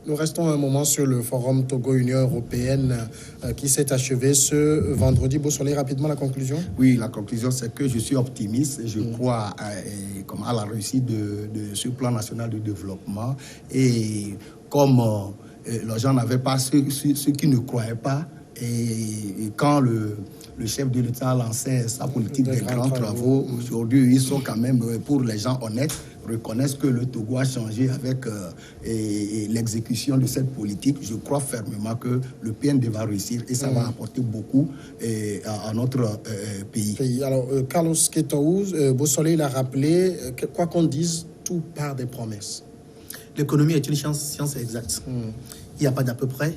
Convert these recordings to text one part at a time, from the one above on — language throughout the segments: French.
Nous restons un moment sur le forum Togo-Union européenne qui s'est achevé ce vendredi. Beausoleil, rapidement la conclusion. Oui, la conclusion, c'est que je suis optimiste. Je crois à la réussite de ce plan national de développement. Et comme les gens n'avaient pas, ceux qui ne croyaient pas, et quand le chef de l'État lançait sa politique des grands travaux, aujourd'hui, ils sont quand même, pour les gens honnêtes, reconnaissent que le Togo a changé avec l'exécution de cette politique. Je crois fermement que le PND va réussir et ça va apporter beaucoup à notre pays. Alors, Carlos Quetaouz, Beausoleil l'a rappelé, quoi qu'on dise, tout part des promesses. L'économie est une science exacte. Il n'y a pas d'à peu près,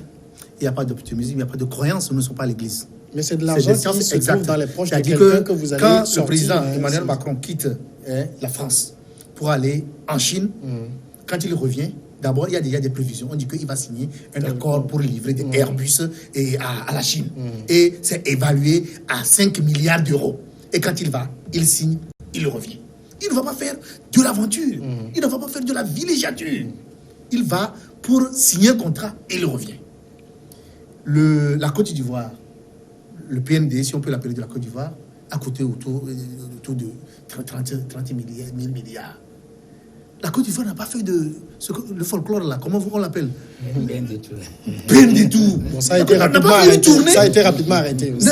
il n'y a pas d'optimisme, il n'y a pas de croyance, nous ne sommes pas à l'église. Mais c'est de l'argent qui se trouve dans les poches de quelqu'un que vous allez quand sortir. Le président Emmanuel Macron quitte la France pour aller en Chine, quand il revient, d'abord, il y a déjà des prévisions. On dit qu'il va signer un accord pour livrer des Airbus à la Chine. Et c'est évalué à 5 milliards d'euros. Et quand il va, il signe, il revient. Il ne va pas faire de l'aventure. Il ne va pas faire de la villégiature. Il va pour signer un contrat et il revient. La Côte d'Ivoire, le PND, si on peut l'appeler de la Côte d'Ivoire, a coûté autour de 30 milliards. La Côte d'Ivoire n'a pas fait le folklore là, comment on l'appelle? Peine du tout. Bon, ça a été rapidement arrêté aussi.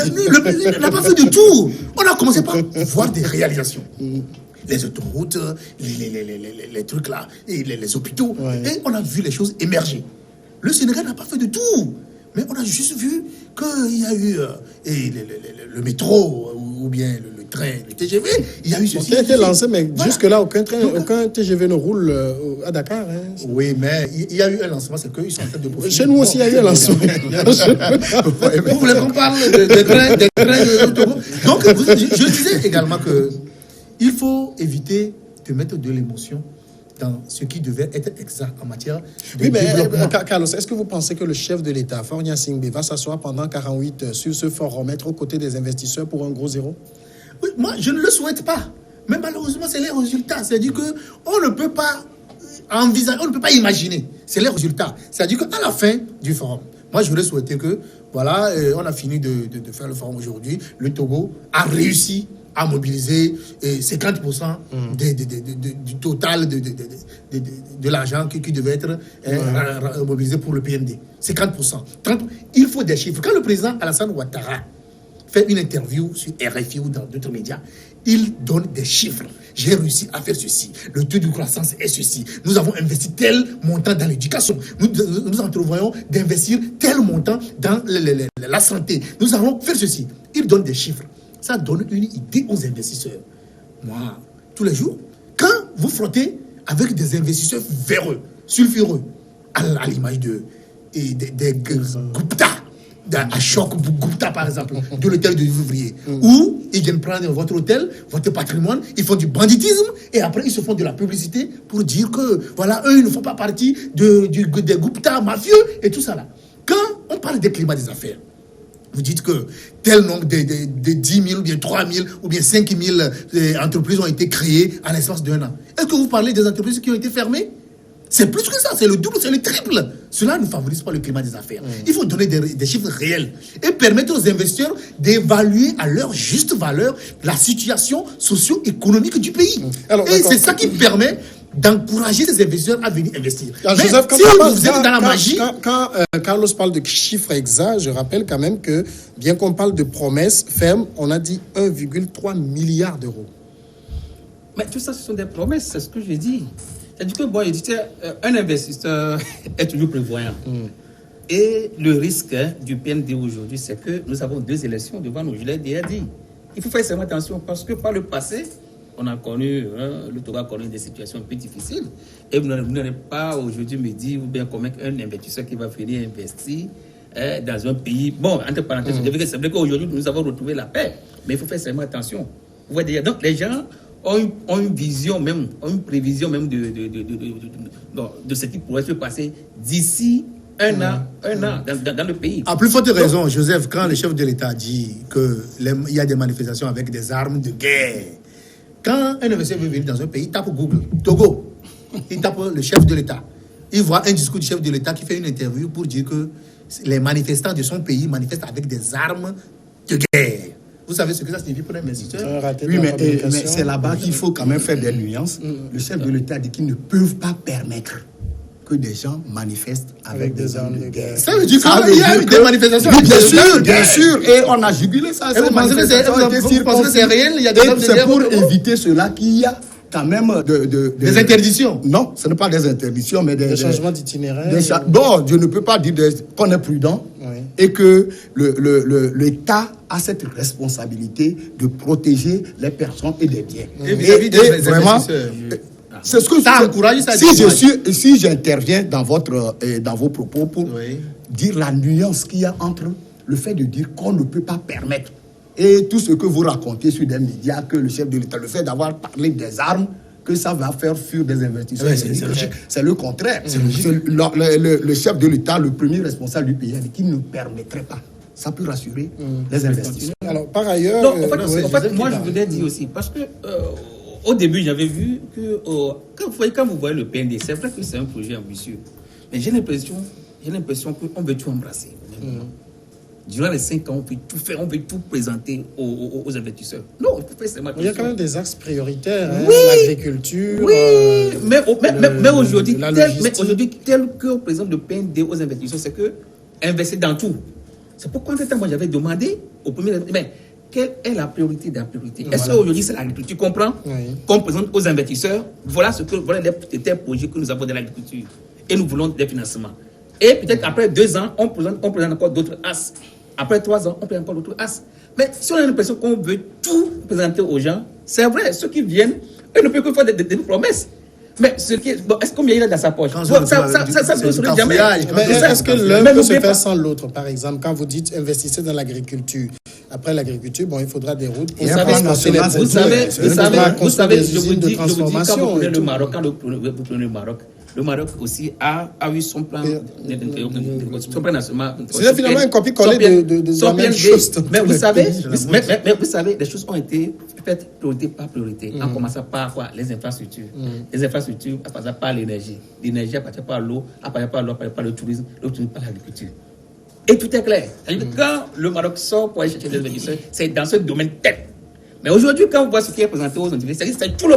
N'a pas fait de tour. On a commencé par voir des réalisations. Les autoroutes, les trucs là, et les hôpitaux. Et on a vu les choses émerger. Le Sénégal n'a pas fait de tour. Mais on a juste vu qu'il y a eu le métro ou bien le train, le TGV. Il y a eu ceci. Ça a été lancé, mais jusque-là, aucun TGV ne roule à Dakar. Oui, mais il y a eu un lancement, c'est qu'ils sont en train de profiter. Chez nous aussi, il y a eu un lancement. Vous voulez qu'on parle des trains de Donc, je disais également qu'il faut éviter de mettre de l'émotion dans ce qui devait être exact en matière de développement. Carlos, est-ce que vous pensez que le chef de l'État, Faure Gnassingbé, va s'asseoir pendant 48 heures sur ce forum, être aux côtés des investisseurs pour un gros zéro? Oui, moi, je ne le souhaite pas. Mais malheureusement, c'est les résultats. C'est-à-dire qu'on ne peut pas envisager, on ne peut pas imaginer. C'est les résultats. C'est-à-dire qu'à la fin du forum, moi, je voulais souhaiter que, voilà, on a fini de faire le forum aujourd'hui. Le Togo a réussi à mobiliser 50% du total de l'argent qui devait être mobilisé pour le PND. 50%. Il faut des chiffres. Quand le président Alassane Ouattara fait une interview sur RFI ou dans d'autres médias, il donne des chiffres. J'ai réussi à faire ceci. Le taux de croissance est ceci. Nous avons investi tel montant dans l'éducation. Nous entrevoyons d'investir tel montant dans la santé. Nous allons faire ceci. Il donne des chiffres. Ça donne une idée aux investisseurs. Moi, tous les jours, quand vous frottez avec des investisseurs véreux, sulfureux, à l'image des Gupta, à Choc Gupta par exemple, de l'hôtel de Vivrier, où ils viennent prendre votre hôtel, votre patrimoine, ils font du banditisme et après ils se font de la publicité pour dire que voilà, eux ils ne font pas partie des Gupta mafieux et tout ça là. Quand on parle des climats des affaires, vous dites que tel nombre de 10 000 ou bien 3 000 ou bien 5 000 entreprises ont été créées en l'espace d'un an. Est-ce que vous parlez des entreprises qui ont été fermées? C'est plus que ça, c'est le double, c'est le triple. Cela ne favorise pas le climat des affaires. Il faut donner des chiffres réels et permettre aux investisseurs d'évaluer à leur juste valeur la situation socio-économique du pays. Alors, et c'est ça qui permet d'encourager les investisseurs à venir investir. Alors, mais Joseph, si vous êtes dans la magie... Quand Carlos parle de chiffres exacts, je rappelle quand même que, bien qu'on parle de promesses fermes, on a dit 1,3 milliard d'euros. Mais tout ça, ce sont des promesses, c'est ce que je dis. C'est-à-dire que, bon, un investisseur est toujours prévoyant. Et le risque du PND aujourd'hui, c'est que nous avons 2 élections devant nous. Je l'ai déjà dit. Il faut faire extrêmement attention parce que par le passé, on a connu, le Togo a connu des situations un peu difficiles. Et vous n'allez pas aujourd'hui me dire ou bien convaincre un investisseur qui va venir investir dans un pays. Bon, entre parenthèses, c'est vrai qu'aujourd'hui, nous avons retrouvé la paix. Mais il faut faire extrêmement attention. Vous voyez déjà, donc les gens ont une vision même, ont une prévision même de ce qui pourrait se passer d'ici un an dans le pays. À plus forte raison, Joseph, quand le chef de l'État dit qu'il y a des manifestations avec des armes de guerre, quand un investisseur veut venir dans un pays, il tape Google, Togo, il tape le chef de l'État. il voit un discours du chef de l'État qui fait une interview pour dire que les manifestants de son pays manifestent avec des armes de guerre. Vous savez ce que ça signifie pour un investisseur? Oui, mais c'est là-bas qu'il faut quand même faire des nuances. Le chef de l'État dit qu'ils ne peuvent pas permettre que des gens manifestent avec des armes de guerre. Ça veut dire qu'il y a eu des manifestations. Oui, bien sûr. Et on a jugulé ça. Et vous pensez que c'est réel? Il y a des armes de guerre. C'est pour éviter cela qu'il y a quand même des interdictions. Non, ce n'est pas des interdictions, mais des changements d'itinéraire. Bon, je ne peux pas dire qu'on est prudent et que l'État a cette responsabilité de protéger les personnes et les biens. Et vis-à-vis des investisseurs. C'est ce que ça encourage, ça si j'interviens dans vos propos pour dire la nuance qu'il y a entre le fait de dire qu'on ne peut pas permettre et tout ce que vous racontez sur des médias, que le chef de l'État, le fait d'avoir parlé des armes, que ça va faire fuir des investisseurs. C'est logique. C'est le contraire. Le chef de l'État, le premier responsable du pays, qui ne permettrait pas. Ça peut rassurer les investisseurs. Alors, par ailleurs... Non, en fait, moi, je voulais dire aussi, parce que au début, j'avais vu que quand vous voyez le PND, c'est vrai que c'est un projet ambitieux, mais j'ai l'impression qu'on veut tout embrasser. Durant les 5 ans, on peut tout faire, on peut tout présenter aux investisseurs. Non, il faut faire seulement. Il y a quand même des axes prioritaires, l'agriculture. Mais aujourd'hui, tel que présente le PND aux investisseurs, c'est que investir dans tout. C'est pourquoi moi j'avais demandé au premier, mais quelle est la priorité de la priorité? Est-ce qu'aujourd'hui c'est l'agriculture? Tu comprends? Qu'on présente aux investisseurs, voilà les projets que nous avons dans l'agriculture. Et nous voulons des financements. Et peut-être qu'après 2 ans, on présente encore d'autres as. Après 3 ans, on présente encore d'autres as. Mais si on a l'impression qu'on veut tout présenter aux gens, c'est vrai, ceux qui viennent, ils ne peuvent que faire des promesses. Mais est-ce qu'on y a dans sa poche? Ça ne se jamais. Mais est-ce que l'un peut se faire sans l'autre? Par exemple, quand vous dites investissez dans l'agriculture, après l'agriculture, il faudra des routes pour transporter les produits. Vous savez, je vous dis, quand vous prenez le Maroc, le Maroc aussi a eu son plan national. C'est finalement un copier-coller de la même chose. Mais vous savez, les choses ont été faites priorité par priorité, en commençant par quoi? Les infrastructures. Les infrastructures, à passer par l'énergie. L'énergie, à passer par l'eau, à passer par le tourisme, le tourisme par l'agriculture. Et tout est clair. Quand le Maroc sort pour aller chercher des investisseurs, c'est dans ce domaine tête. Mais aujourd'hui, quand on voit ce qui est présenté aux investisseurs, c'est tout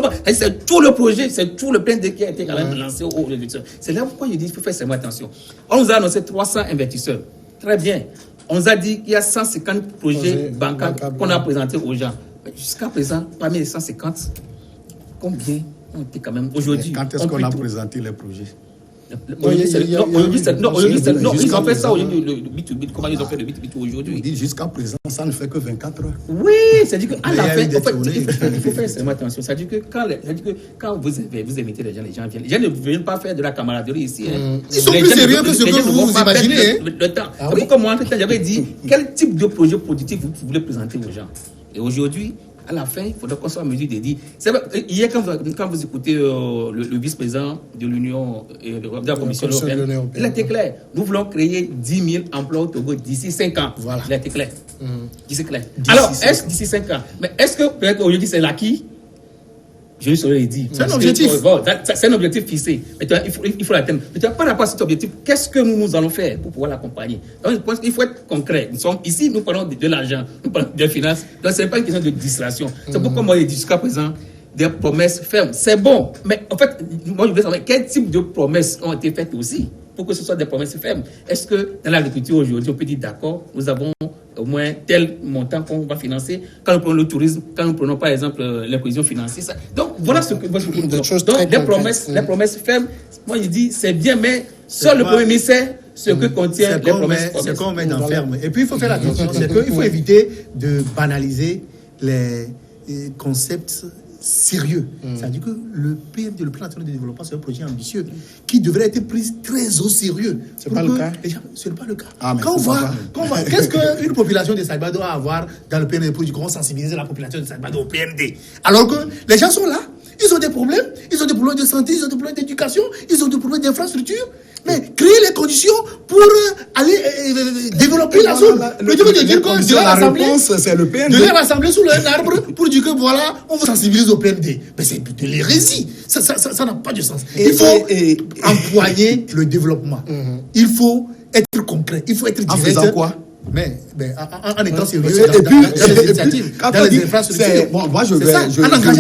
le projet, c'est tout le plan qui a été quand même lancé aux investisseurs. C'est là pourquoi je dis qu'il faut faire seulement attention. On nous a annoncé 300 investisseurs. Très bien. On nous a dit qu'il y a 150 projets bancaires qu'on a présentés aux gens. Mais jusqu'à présent, parmi les 150, combien ont été quand même aujourd'hui? Quand est-ce qu'on a présenté les projets? Aujourd'hui, ils ont fait ça aujourd'hui, le B2B. Comment ils ont fait le B2B aujourd'hui? Jusqu'à présent, ça ne fait que 24 heures. Oui, c'est-à-dire qu'à la fin, il faut faire seulement attention. C'est-à-dire que quand vous invitez les gens viennent. Les gens ne viennent pas faire de la camaraderie ici. Ils sont plus sérieux que ce que vous imaginez. Le temps. Pourquoi moi, j'avais dit, quel type de projet positif vous voulez présenter aux gens? Et aujourd'hui, à la fin, il faudra qu'on soit en mesure de dire. C'est vrai, hier, quand vous écoutez le vice-président de l'Union de la Commission européenne, il a été clair. Nous voulons créer 10 000 emplois au Togo d'ici 5 ans. Voilà. Il a été clair. D'ici 5 ans. Alors, est-ce d'ici 5 ans? Mais est-ce que peut-être aujourd'hui c'est l'acquis? Je lui saurais dire. C'est un objectif. C'est un objectif fixé. Mais il faut l'atteindre. Mais par rapport à cet objectif, qu'est-ce que nous allons faire pour pouvoir l'accompagner? Donc, je pense qu'il faut être concret. Ici, nous parlons de l'argent, nous parlons de finances. Donc, ce n'est pas une question de distraction. C'est pourquoi moi, je dis jusqu'à présent des promesses fermes. C'est bon. Mais en fait, moi, je voulais savoir quel type de promesses ont été faites aussi pour que ce soit des promesses fermes. Est-ce que dans l'agriculture aujourd'hui, on peut dire d'accord, nous avons au moins tel montant qu'on va financer. Quand nous prenons le tourisme, quand nous prenons par exemple les cohésions financières. Donc voilà ce que moi je vous dis. Donc les promesses fermes, moi je dis c'est bien, mais seul le Premier ministère, ce que contient les promesses. C'est qu'on met dans ferme. Et puis il faut faire attention, c'est qu'il faut éviter de banaliser les concepts sérieux. C'est-à-dire que le PND, le plan national de développement, c'est un projet ambitieux qui devrait être pris très au sérieux. C'est pas le cas. Ce n'est pas le cas. Quand on voit, qu'est-ce qu'une population de Saïba doit avoir dans le PND pour dire qu'on sensibilise la population de Saïba au PND? Alors que les gens sont là. Ils ont des problèmes de santé, ils ont des problèmes d'éducation, ils ont des problèmes d'infrastructure. Mais créer les conditions pour aller développer la zone. La réponse, c'est le PND. De les rassembler sous un arbre pour dire que voilà, on vous sensibilise au PND. Mais c'est de l'hérésie. Ça n'a pas de sens. Il faut employer le développement. Il faut être concret. Il faut être direct. En faisant quoi? Mais en étant sérieux dans les initiatives, dans les infrastructures. Bon, moi, je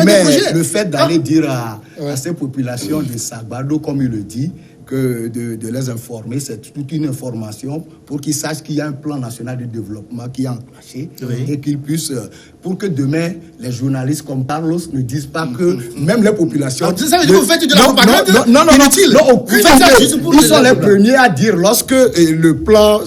mets le fait d'aller dire à ces populations de Sagbado, comme il le dit, que de les informer, c'est toute une information pour qu'ils sachent qu'il y a un plan national de développement qui est enclenché et qu'ils puissent, pour que demain, les journalistes comme Carlos ne disent pas que même les populations... Ça veut dire que vous faites de la propagande inutile. Ils sont les premiers à dire lorsque le plan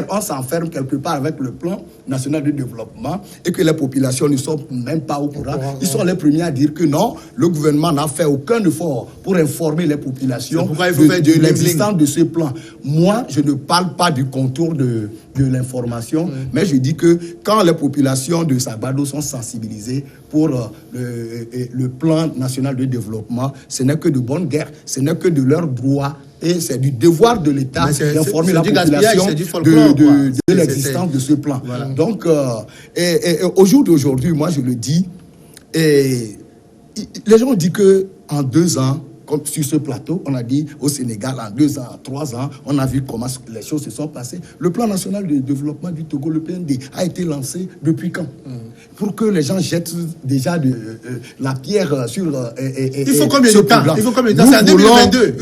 on s'enferme quelque part avec le plan national de développement et que les populations ne sont même pas au courant. Ils sont les premiers à dire que non, le gouvernement n'a fait aucun effort pour informer les populations de l'existence de ce plan. Moi, je ne parle pas du contour de l'information, mais je dis que quand les populations de Sagbado sont sensibilisées pour le plan national de développement, ce n'est que de bonne guerre, ce n'est que de leur droit et c'est du devoir de l'État d'informer la population de l'existence de ce plan. Voilà. Donc, au jour d'aujourd'hui, moi je le dis, les gens ont dit qu'en 2 ans, comme sur ce plateau, on a dit au Sénégal, en 2 ans, 3 ans, on a vu comment les choses se sont passées. Le plan national de développement du Togo, le PND, a été lancé depuis quand? Pour que les gens jettent déjà la pierre sur... il faut combien de temps? Il faut combien de temps? C'est en 2022.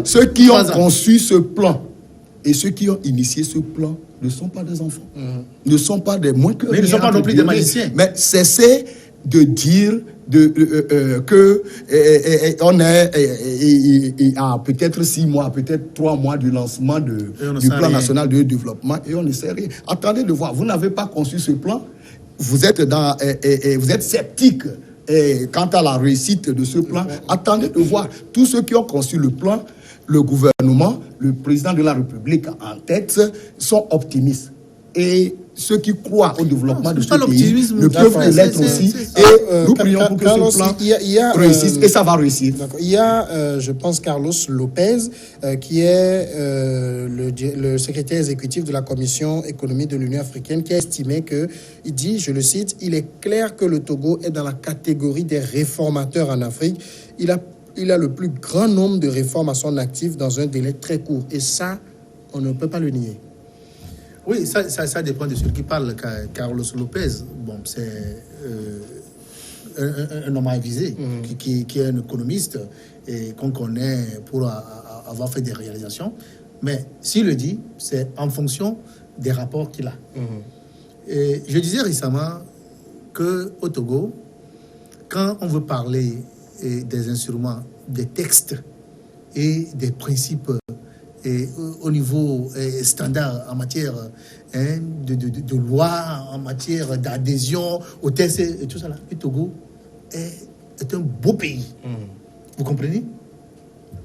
Ceux qui ont conçu ce plan et ceux qui ont initié ce plan ne sont pas des enfants. Ne sont pas des moins que... Mais ils ne sont pas non plus des magiciens. Mais cessez de dire que on est à peut-être 6 mois, peut-être 3 mois du lancement du plan national de développement et on ne sait rien. Attendez de voir, vous n'avez pas conçu ce plan, vous êtes sceptique quant à la réussite de ce plan. Attendez de voir, tous ceux qui ont conçu le plan, le gouvernement, le président de la République en tête, sont optimistes. Et ceux qui croient au développement de ce pays ne peuvent l'être aussi. Et nous prions pour que ce plan réussisse. Et ça va réussir. Il y a, je pense, Carlos Lopez, qui est le secrétaire exécutif de la Commission économique de l'Union africaine, qui a estimé que, il dit, je le cite, il est clair que le Togo est dans la catégorie des réformateurs en Afrique. Il a le plus grand nombre de réformes à son actif dans un délai très court. Et ça, on ne peut pas le nier. Oui, ça dépend de celui qui parle. Carlos Lopez, bon, c'est un homme avisé, qui est un économiste et qu'on connaît pour avoir fait des réalisations. Mais s'il le dit, c'est en fonction des rapports qu'il a. Et je disais récemment qu'au Togo, quand on veut parler des instruments, des textes et des principes au niveau standard en matière de loi, en matière d'adhésion au texte et tout ça là, le Togo est un beau pays. Vous comprenez?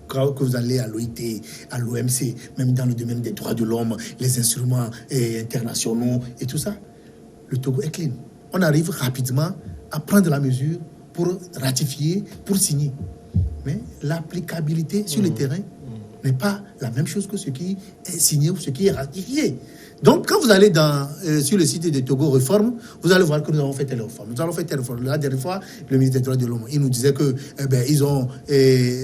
Quand vous allez à l'OIT, à l'OMC, même dans le domaine des droits de l'homme, les instruments internationaux et tout ça, le Togo est clean. On arrive rapidement à prendre la mesure pour ratifier, pour signer. Mais l'applicabilité sur le terrain n'est pas la même chose que ce qui est signé ou ce qui est ratifié. Donc, quand vous allez sur le site de Togo Réforme, vous allez voir que nous avons fait telle réforme. Nous avons fait telle réforme. La dernière fois, le ministre des Droits de l'Homme, il nous disait que ils ont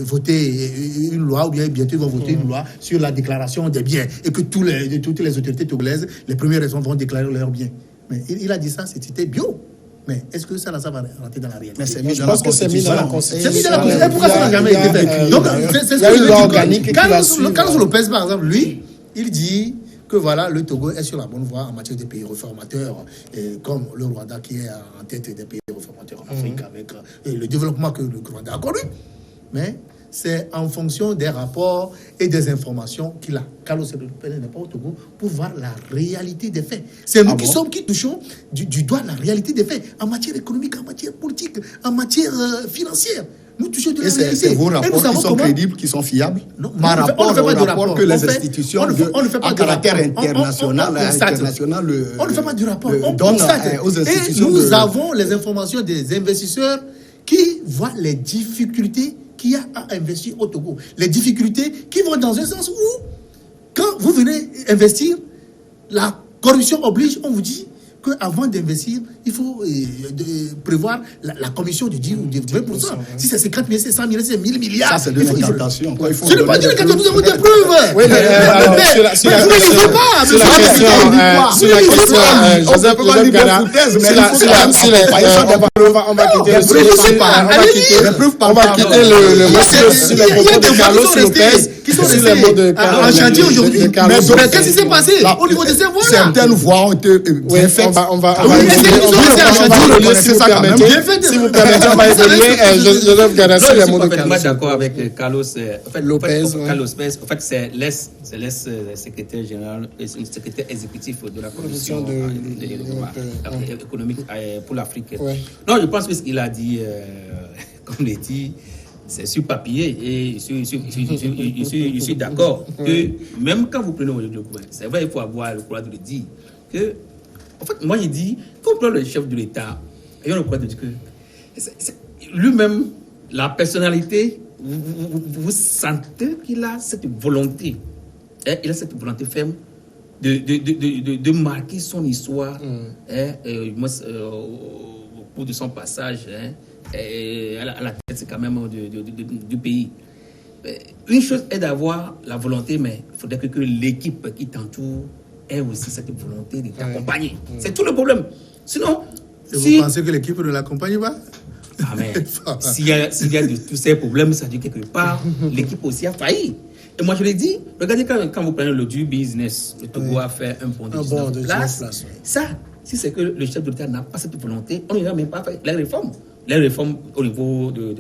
voté une loi, ou bien bientôt ils vont voter une loi sur la déclaration des biens, et que toutes les autorités togolaises, les premières raisons vont déclarer leurs biens. Mais il a dit ça, c'était bio. Mais est-ce que ça va rentrer dans la réalité? Mais c'est mis dans la Constitution. C'est mis dans la Constitution. Pourquoi ça n'a jamais été fait? Donc, c'est ce que je dis. Carlos Lopez, par exemple, lui, il dit que voilà, le Togo est sur la bonne voie en matière de pays réformateurs, comme le Rwanda qui est en tête des pays réformateurs en Afrique, avec le développement que le Rwanda a connu. Mais c'est en fonction des rapports et des informations qu'il a. Carlos Lopez n'est pas au Togo pour voir la réalité des faits. C'est nous qui touchons du doigt la réalité des faits en matière économique, en matière politique, en matière financière. Nous touchons de la réalité. C'est vos rapports qui sont crédibles, qui sont fiables, par rapport aux rapports que les institutions à caractère international on ne fait pas du rapport, on constate. aux institutions. Et nous avons les informations des investisseurs qui voient les difficultés qu'il y a à investir au Togo. Les difficultés qui vont dans un sens où, quand vous venez investir, la corruption oblige, on vous dit qu'avant d'investir, il faut prévoir la commission de 10 ou de 20%. Si c'est 50 000, c'est 100 000, c'est 1000 milliards. Ça, c'est de l'incantation. Ce n'est pas de l'incantation, nous avons des preuves. Oui, mais alors, vous ne lisez pas. sur la question, Joseph Gara, on va quitter le monsieur sur les propos de Carlos Lopez, sur les mots de en chantier aujourd'hui. Mais qu'est-ce qui s'est passé au niveau de ces voies-là? Certaines voies ont été bien faites. On va évoluer, si vous permettez, on va évoluer. Joseph Gara, sur les mots de Carlos. Je suis d'accord avec Carlos Lopez. Carlos Lopez, en fait, c'est l'ex-secrétaire général, secrétaire exécutif de la Commission de développement économique pour l'Afrique. Non, je pense que ce qu'il a dit, comme il dit, c'est sur papier et je suis d'accord que même quand vous prenez le gouvernement, c'est vrai, il faut avoir le courage de le dire. Que, en fait, moi, il dit, quand on prend le chef de l'État, ayons le courage de dire que lui-même, la personnalité, vous sentez qu'il a cette volonté, il a cette volonté ferme de marquer son histoire au cours de son passage à la tête, c'est quand même du pays. Une chose est d'avoir la volonté, mais il faudrait que l'équipe qui t'entoure ait aussi cette volonté de t'accompagner. C'est tout le problème. Sinon, vous pensez que l'équipe ne l'accompagne pas? Ah, mais s'il y a de tous ces problèmes, ça dit quelque part, l'équipe aussi a failli. Et moi, je l'ai dit, regardez quand vous prenez le du business, le Togo a fait un bon de 19 places. Ça, si c'est que le chef de l'État n'a pas cette volonté, on n'ira même pas faire les réformes. Les réformes au niveau de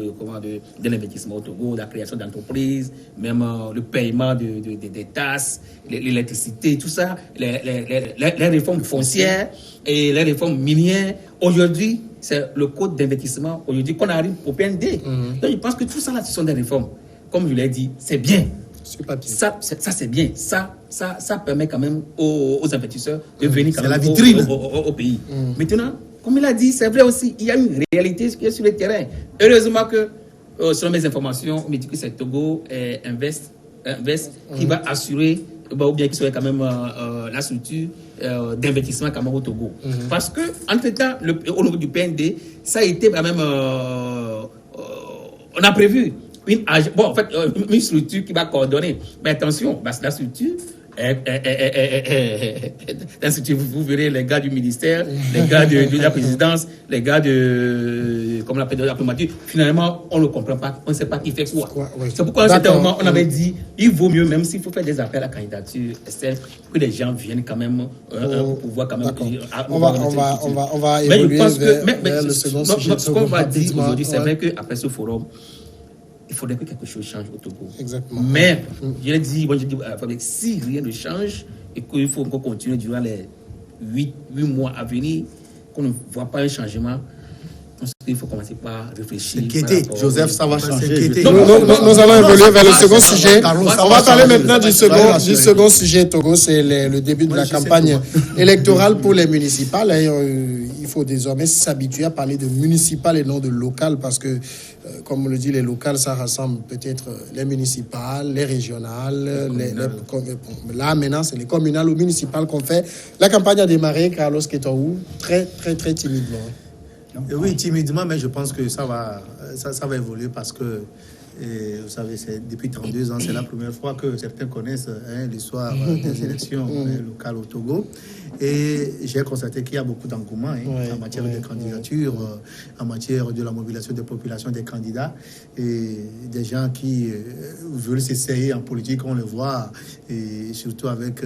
l'investissement au Togo, de la création d'entreprises, même le paiement des tasses, l'électricité, tout ça, les réformes foncières et les réformes minières. Aujourd'hui, c'est le code d'investissement aujourd'hui qu'on arrive au PND. Donc, je pense que tout ça, là, ce sont des réformes. Comme je l'ai dit, c'est bien. Ça, c'est bien. Ça permet quand même aux investisseurs de venir quand même au pays. Maintenant, comme il a dit, c'est vrai aussi, il y a une réalité qui est sur le terrain. Heureusement que, selon mes informations, on me dit que c'est Togo Invest qui va assurer, ou bien qui serait quand même la structure d'investissement quand même au Togo. Parce que, entre-temps, au niveau du PND, ça a été quand même... on a prévu une structure qui va coordonner. Mais attention, parce que la structure... vous verrez les gars du ministère, les gars de la présidence, les gars de comme l'appelle de la diplomatie. Finalement, on ne comprend pas, on ne sait pas qui fait quoi. C'est pourquoi à un certain moment, on avait dit il vaut mieux, même s'il faut faire des appels à candidature, que les gens viennent quand même pour pouvoir quand même. On va évoluer vers le second sujet. Ce qu'on va dire aujourd'hui, c'est vrai qu'après ce forum, il faudrait que quelque chose change au Togo. Exactement. Mais, je l'ai dit, si rien ne change et qu'il faut qu'on continue durant les 8 mois à venir, qu'on ne voit pas un changement, je pense qu'il faut commencer par réfléchir. Joseph, ça va changer. Nous allons évoluer vers le second sujet. On va parler maintenant du second sujet Togo, c'est le début de la campagne électorale pour les municipales. Il faut désormais s'habituer à parler de municipales et non de locales parce que, comme on le dit, les locales, ça rassemble peut-être les municipales, les régionales, là maintenant c'est les communales ou municipales qu'on fait. La campagne a démarré, Carlos Ketohou, très timidement. Oui, timidement, mais je pense que ça va évoluer parce que, vous savez, depuis 32 ans, c'est la première fois que certains connaissent l'histoire des élections locales au Togo. Et j'ai constaté qu'il y a beaucoup d'engouement en matière de candidature, en matière de la mobilisation des populations des candidats et des gens qui veulent s'essayer en politique, on le voit, et surtout avec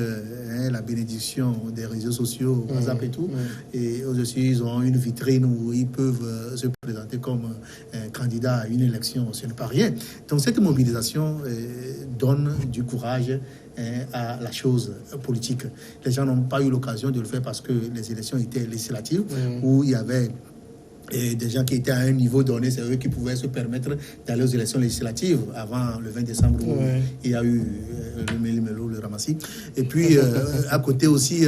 la bénédiction des réseaux sociaux, WhatsApp et tout. Et eux aussi, ils ont une vitrine où ils peuvent se présenter comme candidat à une élection, ce n'est pas rien. Donc cette mobilisation donne du courage à la chose politique. Les gens n'ont pas eu l'occasion de le faire parce que les élections étaient législatives où il y avait Et des gens qui étaient à un niveau donné, c'est eux qui pouvaient se permettre d'aller aux élections législatives avant le 20 décembre où il y a eu le Méli-Mélo, le Ramassi. Et puis, à côté aussi,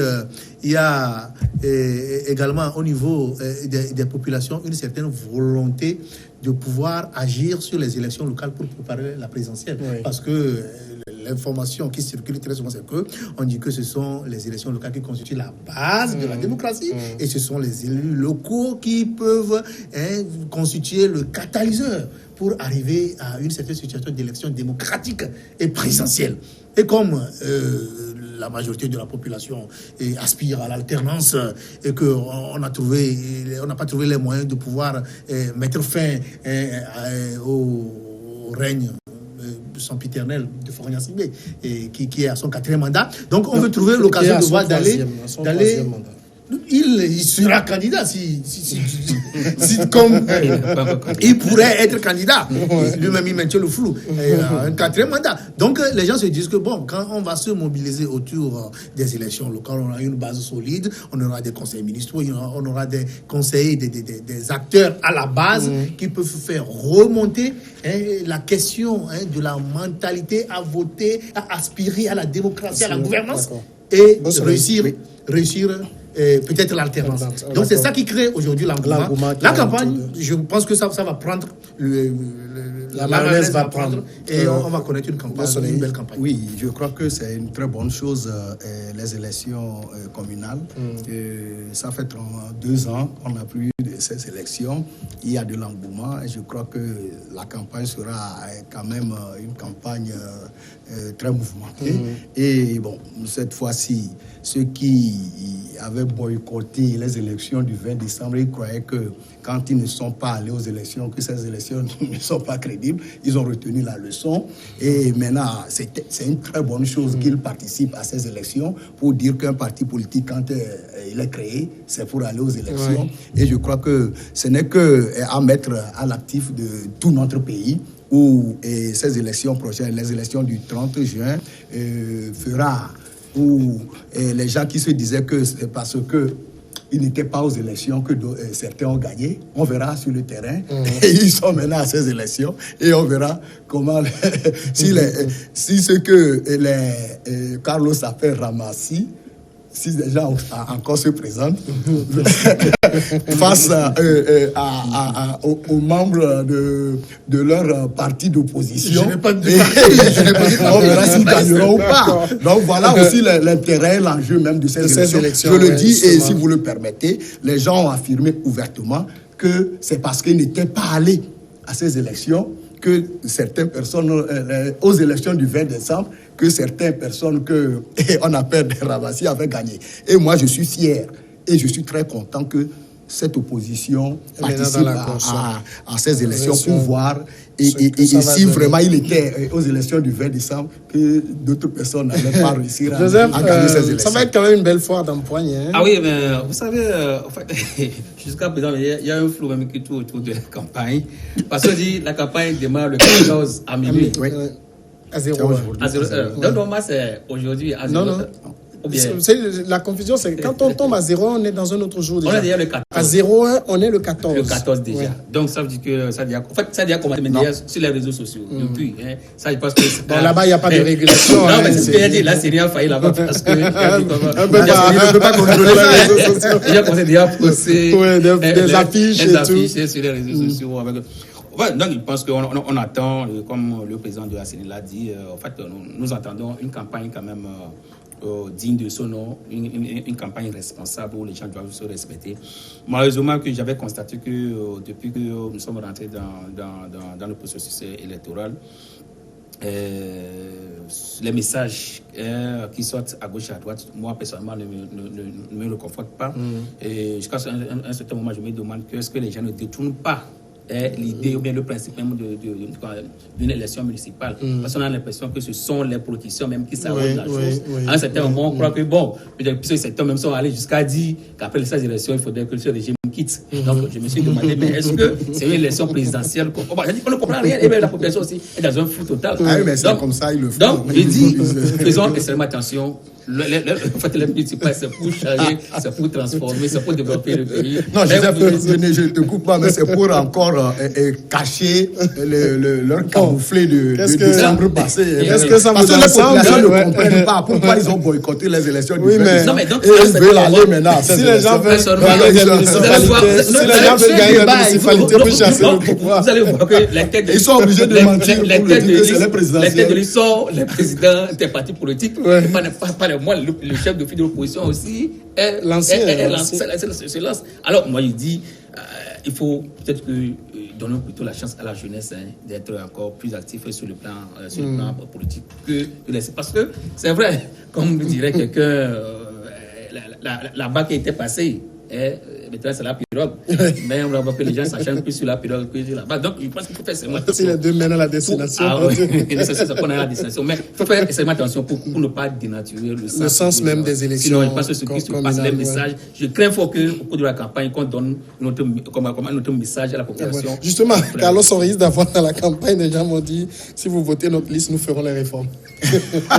il y a également au niveau des populations une certaine volonté de pouvoir agir sur les élections locales pour préparer la présidentielle. Oui. Parce que l'information qui circule très souvent, c'est qu'on dit que ce sont les élections locales qui constituent la base de la démocratie et ce sont les élus locaux qui peuvent constituer le catalyseur pour arriver à une certaine situation d'élection démocratique et présidentielle. Et comme la majorité de la population aspire à l'alternance et qu'on n'a pas trouvé les moyens de pouvoir mettre fin au règne sempiternel de Faure Gnassingbé, qui est à son 4e mandat. Donc on veut trouver l'occasion de voir d'aller. Il sera candidat si comme il pourrait être candidat. Lui-même, il maintient le flou. Un 4e mandat. Donc, les gens se disent que bon, quand on va se mobiliser autour des élections locales, on aura une base solide, on aura des conseils municipaux, on aura des conseillers, des acteurs à la base qui peuvent faire remonter la question de la mentalité à voter, à aspirer à la démocratie, à la gouvernance et réussir peut-être l'alternance. Donc c'est ça qui crée aujourd'hui l'engouement. La campagne, je pense que ça va prendre la mayonnaise va prendre et on va connaître une belle campagne. Oui, je crois que c'est une très bonne chose, les élections communales. Ça fait 2 ans qu'on n'a plus de ces élections. Il y a de l'engouement et je crois que la campagne sera quand même une campagne très mouvementée. Et bon, cette fois-ci, ceux qui avaient boycotté les élections du 20 décembre, ils croyaient que quand ils ne sont pas allés aux élections, que ces élections ne sont pas crédibles. Ils ont retenu la leçon. Et maintenant, c'est une très bonne chose qu'ils participent à ces élections pour dire qu'un parti politique, quand il est créé, c'est pour aller aux élections. Ouais. Et je crois que ce n'est qu'à mettre à l'actif de tout notre pays où ces élections prochaines, les élections du 30 juin, fera où les gens qui se disaient que c'est parce que ils n'étaient pas aux élections que certains ont gagné. On verra sur le terrain. Et ils sont maintenant à ces élections. Et on verra comment... si ce que Carlos a fait Ramassi, si les gens encore se présentent face aux membres de leur parti d'opposition, on verra s'ils gagneront ou pas. Donc voilà aussi l'intérêt, l'enjeu même de ces élections. Je le dis, et si vous le permettez, les gens ont affirmé ouvertement que c'est parce qu'ils n'étaient pas allés à ces élections que certaines personnes, aux élections du 20 décembre, que certaines personnes qu'on appelle des Ramassi avaient gagné. Et moi, je suis fier et je suis très content que cette opposition participe à ces élections pour voir. Et si vraiment il était aux élections du 20 décembre, que d'autres personnes n'allaient pas réussir à gagner ces élections. Ça va être quand même une belle foire d'empoigne. Hein? Ah oui, mais vous savez, en fait, jusqu'à présent, il y a un flou même qui tourne autour de la campagne. Parce que la campagne démarre le 14 à minuit. Oui. À 0 heure. À 0 heure. Donc, normalement, c'est aujourd'hui à 0 heure. La confusion, c'est que quand on tombe à 0, on est dans un autre jour déjà. On est déjà le 14. À 0, on est le 14. Le 14 déjà. Ouais. Donc ça veut dire que ça a déjà commencé sur les réseaux sociaux. Depuis, ça, je pense que là-bas, il n'y a pas de régulation. Non, mais c'est ce que j'ai dit. Là, c'est rien failli là-bas parce que. Il ne peut pas contrôler les réseaux sociaux. Il y a commencé déjà à poster des affiches et tout. Sur les réseaux sociaux. Ouais, donc, je pense qu'on attend, comme le président de la CENI l'a dit, en fait, nous entendons une campagne quand même digne de son nom, une campagne responsable où les gens doivent se respecter. Malheureusement, que j'avais constaté que depuis que nous sommes rentrés dans le processus électoral, les messages qui sortent à gauche et à droite, moi personnellement ne me reconfortent pas. Et jusqu'à un certain moment, je me demande est-ce que les gens ne détournent pas l'idée ou bien le principe même d'une élection municipale. Parce qu'on a l'impression que ce sont les politiciens même qui savent la chose. À un certain moment, on croit que certains même sont allés jusqu'à dire qu'après ces élections, il faudrait que ce régime quitte. Donc je me suis demandé, mais est-ce que c'est une élection présidentielle on ne comprend rien, et bien la population aussi est dans un flou total. Ah oui, mais c'est comme ça, ils le font. Donc, je dis, faisons extrêmement attention. En fait, les municipales, c'est pour changer, c'est pour transformer, c'est pour développer le pays. Non, je ne te coupe pas, mais c'est pour encore cacher leur camouflet de décembre passé. Est-ce que ça Parce vous que les populations ensemble? ne comprennent pas pourquoi ils ont boycotté les élections du Oui, 20 mais- décembre. Non, mais donc, Et ça, ils c'est veulent pas- aller maintenant. à Si ces les gens élections. veulent Personne- gagner des Vous allez municipalités, voir- si les gens veulent gagner des municipalités pour chasser le pouvoir. Vous allez voir que les têtes de Ils sont obligés de mentir pour le dire que c'est les présidentielles. Les têtes de liste sont les présidents des partis politiques. Ouais. Pas le moins, le chef de file de l'opposition aussi est L'ancien. se lance. Alors, moi, je dis, il faut peut-être que donner plutôt la chance à la jeunesse d'être encore plus actif sur le plan politique que de laisser. Parce que c'est vrai, comme dirait quelqu'un, la bague était passée. Maintenant, c'est la pirogue. Mais on va voir que les gens s'acharnent plus sur la pirogue que sur la bague. Donc, je pense qu'il faut faire seulement Si les deux mènent à la destination. Ah oui, c'est ça qu'on a à la destination. Mais il faut faire seulement attention pour ne pas dénaturer le sens même des élections Sinon, il passe ce qui se passe, les messages. Je crains fort qu'au cours de la campagne, qu'on donne notre message à la population. Justement, Carlos, on risque d'avoir dans la campagne, des gens m'ont dit, si vous votez notre liste, nous ferons les réformes.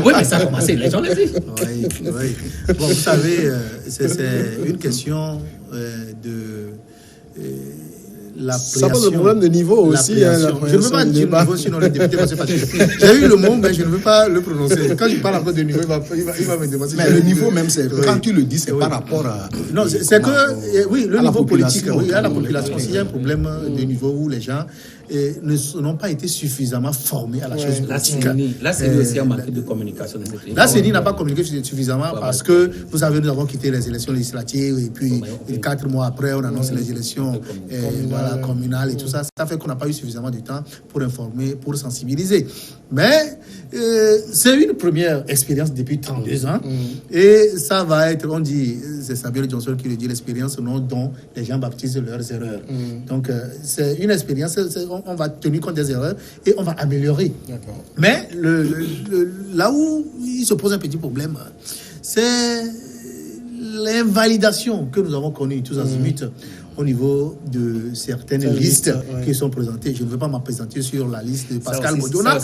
Oui, mais ça a commencé, les gens le disent. Oui, oui. Bon, vous savez, c'est une question de l'appréciation. Ça pose le problème de niveau aussi. L'appréciation. Je ne veux pas dire niveau, sinon le député va se fâcher. J'ai eu le mot, mais je ne veux pas le prononcer. Quand je parle encore de niveau, il va me demander. Mais le niveau même, c'est quand tu le dis, c'est par rapport à. Non, c'est que, oui, le à la niveau politique, population. oui, à la population, s'il y a un problème de niveau où les gens n'ont pas été suffisamment formés à la chose politique. Là, c'est aussi un manque de communication. La CENI n'a pas communiqué suffisamment parce que, vous savez, nous avons quitté les élections législatives et puis 4 mois après, on annonce les élections communales et tout ça. Ça fait qu'on n'a pas eu suffisamment de temps pour informer, pour sensibiliser. Mais c'est une première expérience depuis 32 ans et ça va être, on dit, c'est Samuel Johnson qui le dit, l'expérience dont les gens baptisent leurs erreurs. Donc, c'est une expérience, on va tenir compte des erreurs et on va améliorer. Mais là où il se pose un petit problème, c'est l'invalidation que nous avons connue tous azimuts au niveau de certaines listes qui sont présentées. Je ne veux pas m'appesantir sur la liste de Pascal Modona.